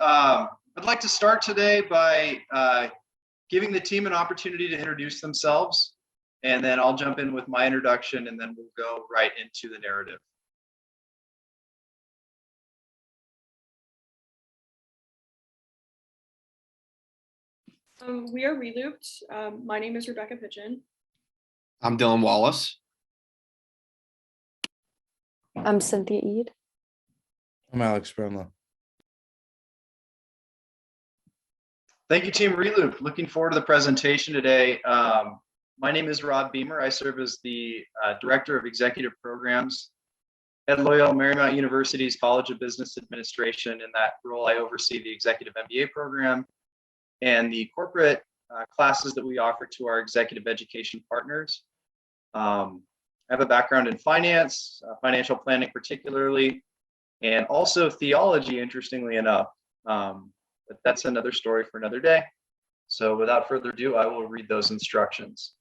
I'd like to start today by giving the team an opportunity to introduce themselves, and then I'll jump in with my introduction, and then we'll go right into the narrative. We are Relooped. My name is Rebecca Pigeon. I'm Dylan Wallace. I'm Cynthia Eade. I'm Alex Brownlow. Thank you, Team Relooped. Looking forward to the presentation today. My name is Rob Beamer. I serve as the Director of Executive Programs at Loyola Marymount University's College of Business Administration. In that role, I oversee the Executive MBA program and the corporate classes that we offer to our executive education partners. I have a background in finance, financial planning particularly, and also theology, interestingly enough. But that's another story for another day. So without further ado, I will read those instructions.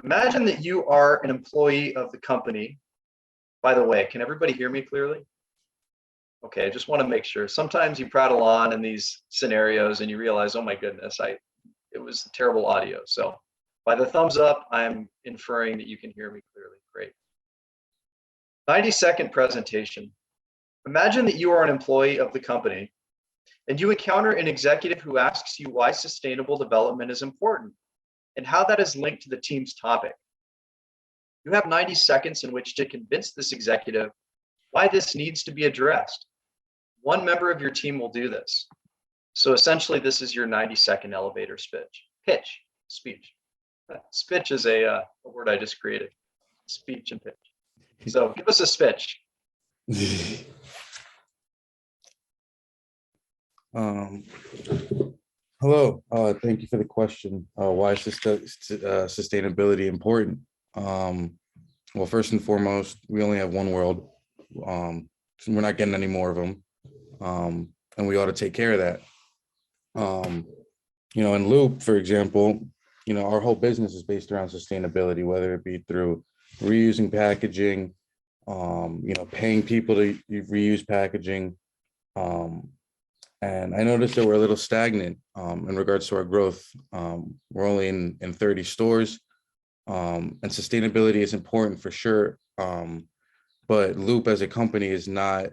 Imagine that you are an employee of the company. By the way, can everybody hear me clearly? Okay, I just want to make sure. Sometimes you prattle on in these scenarios and you realize, oh my goodness, it was terrible audio. So by the thumbs up, I'm inferring that you can hear me clearly. Great. 90-second presentation. Imagine that you are an employee of the company and you encounter an executive who asks you why sustainable development is important and how that is linked to the team's topic. You have 90 seconds in which to convince this executive why this needs to be addressed. One member of your team will do this. So essentially, this is your 90-second elevator speech. Speech is a word I just created. Speech and pitch. So give us a speech. Hello, thank you for the question. Why is sustainability important? Well, first and foremost, we only have one world. So we're not getting any more of them. And we ought to take care of that. In Loop, for example, our whole business is based around sustainability, whether it be through reusing packaging, paying people to reuse packaging. And I noticed that we're a little stagnant in regards to our growth. We're only in 30 stores, and sustainability is important for sure. But Loop as a company is not,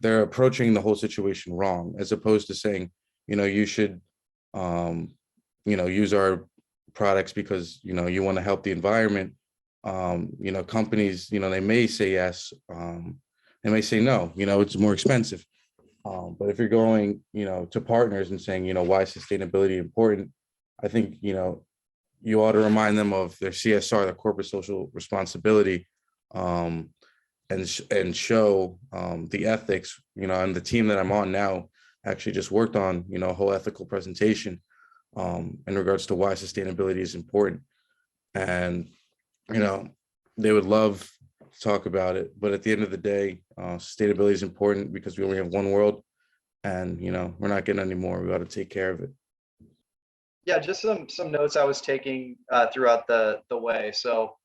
they're approaching the whole situation wrong, as opposed to saying, you should, use our products because, you want to help the environment. Companies, they may say yes, they may say no, it's more expensive. But if you're going, to partners and saying, why is sustainability important? I think, you ought to remind them of their CSR, their corporate social responsibility, and show the ethics, and the team that I'm on now actually just worked on, a whole ethical presentation in regards to why sustainability is important. And, they would love to talk about it, but at the end of the day, sustainability is important because we only have one world, and we're not getting any more. We got to take care of it. Yeah, just some notes I was taking throughout the way. So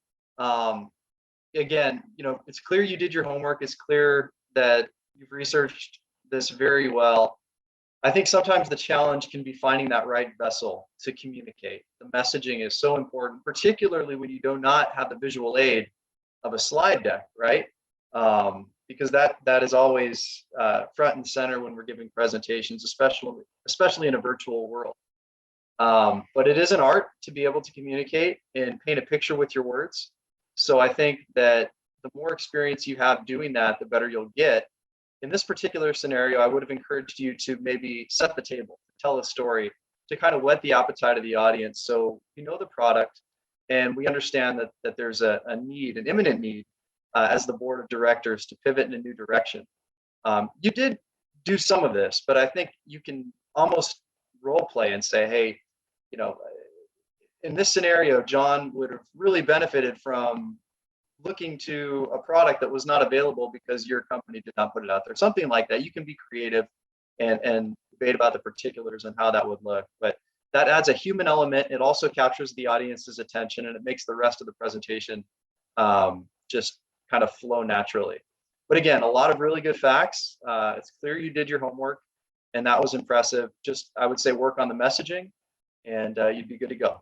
again, it's clear you did your homework. It's clear that you've researched this very well. I think sometimes the challenge can be finding that right vessel to communicate. The messaging is so important, particularly when you do not have the visual aid of a slide deck, right? Because that is always front and center when we're giving presentations, especially in a virtual world. But it is an art to be able to communicate and paint a picture with your words. So I think that the more experience you have doing that, the better you'll get. In this particular scenario, I would have encouraged you to maybe set the table, tell a story, to kind of whet the appetite of the audience. So you know the product, and we understand that there's a need, an imminent need, as the board of directors to pivot in a new direction. You did do some of this, but I think you can almost role play and say, hey, in this scenario, John would have really benefited from looking to a product that was not available because your company did not put it out there. Something like that. You can be creative and debate about the particulars and how that would look. But that adds a human element. It also captures the audience's attention, and it makes the rest of the presentation just kind of flow naturally. But again, a lot of really good facts. It's clear you did your homework, and that was impressive. Just, I would say, work on the messaging, and you'd be good to go.